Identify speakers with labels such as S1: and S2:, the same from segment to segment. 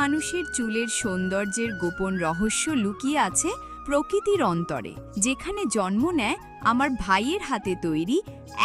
S1: মানুষের চুলের সৌন্দর্যের গোপন রহস্য লুকিয়ে আছে প্রকৃতির অন্তরে, যেখানে জন্ম নেয় আমার ভাইয়ের হাতে তৈরি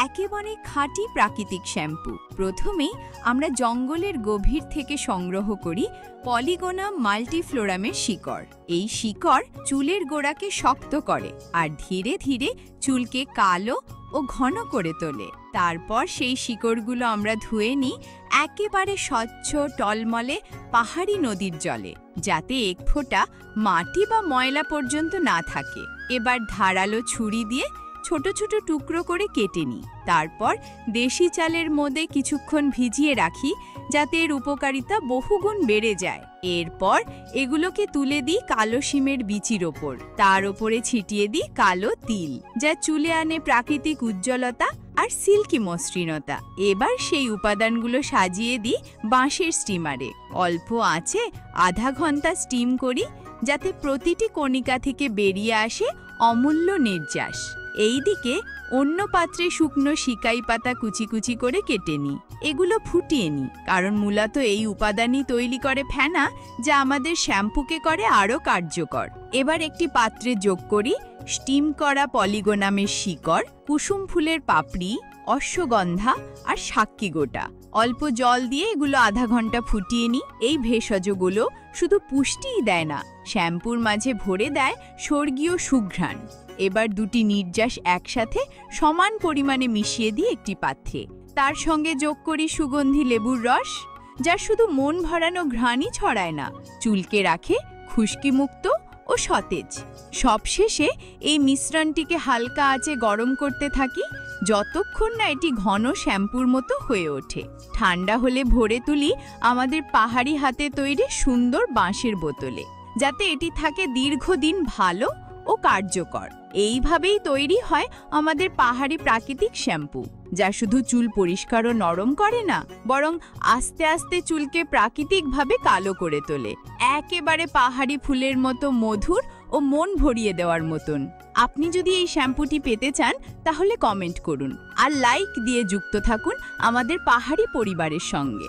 S1: একেবারে খাঁটি প্রাকৃতিক শ্যাম্পু। প্রথমেই আমরা জঙ্গলের গভীর থেকে সংগ্রহ করি পলিগোনাম মাল্টিফ্লোরামের শিকড়। এই শিকড় চুলের গোড়াকে শক্ত করে আর ধীরে ধীরে চুলকে কালো ও ঘন করে তোলে। তারপর সেই শিকড়গুলো আমরা ধুয়ে নিই একেবারে স্বচ্ছ টলমলে পাহাড়ি নদীর জলে, যাতে এক ফোঁটা মাটি বা ময়লা পর্যন্ত না থাকে। এবার ধারালো ছুরি দিয়ে ছোট ছোট টুকরো করে কেটে নিই। তারপর দেশি চালের মধ্যে কিছুক্ষণ ভিজিয়ে রাখি, যাতে এর উপকারিতা বহুগুণ বেড়ে যায়। এরপর এগুলোকে তুলে দিই কালো শিমের বিচির ওপর। তার ওপরে ছিটিয়ে দিই কালো তিল, যা চুলে আনে প্রাকৃতিক উজ্জ্বলতা আর সিল্কি মসৃণতা। এবার সেই উপাদানগুলো সাজিয়ে দিই বাঁশের স্টিমারে। অল্প আঁচে আধা ঘন্টা স্টিম করি, যাতে প্রতিটি কণিকা থেকে বেরিয়ে আসে অমূল্য নির্যাস। এইদিকে অন্য পাত্রে শুকনো শিকাই পাতা কুচি কুচি করে কেটে নিই। এগুলো ফুটিয়ে নিই, কারণ মূলত এই উপাদানই তৈরি করে ফেনা, যা আমাদের শ্যাম্পুকে করে আরও কার্যকর। এবার একটি পাত্রে যোগ করি স্টিম করা পলিগোনামের শিকড়, কুসুম ফুলের পাপড়ি, অশ্বগন্ধা আর সাক্কি গোটা। অল্প জল দিয়ে এগুলো আধা ঘন্টা ফুটিয়ে নিই। এই ভেষজগুলো শুধু পুষ্টিই দেয় না, শ্যাম্পুর মাঝে ভরে দেয় স্বর্গীয় সুঘ্রাণ। এবার দুটি নির্যাস একসাথে সমান পরিমাণে মিশিয়ে দিই একটি পাত্রে। তার সঙ্গে যোগ করি সুগন্ধি লেবুর রস, যা শুধু মন ভরানো ঘ্রাণই ছড়ায় না, চুলকে রাখে খুশকিমুক্ত ও সতেজ। সবশেষে এই মিশ্রণটিকে হালকা আঁচে গরম করতে থাকি, যতক্ষণ না এটি ঘন শ্যাম্পুর মতো হয়ে ওঠে। ঠান্ডা হলে ভরে তুলি আমাদের পাহাড়ি হাতে তৈরি সুন্দর বাঁশের বোতলে, যাতে এটি থাকে দীর্ঘদিন ভালো ও কার্যকর। এইভাবেই তৈরি হয় আমাদের পাহাড়ি প্রাকৃতিক শ্যাম্পু, যা শুধু চুল পরিষ্কার ও নরম করে না, বরং আস্তে আস্তে চুলকে প্রাকৃতিকভাবে কালো করে তোলে, একেবারে পাহাড়ি ফুলের মতো মধুর ও মন ভরিয়ে দেওয়ার মতন। আপনি যদি এই শ্যাম্পুটি পেতে চান, তাহলে কমেন্ট করুন আর লাইক দিয়ে যুক্ত থাকুন আমাদের পাহাড়ি পরিবারের সঙ্গে।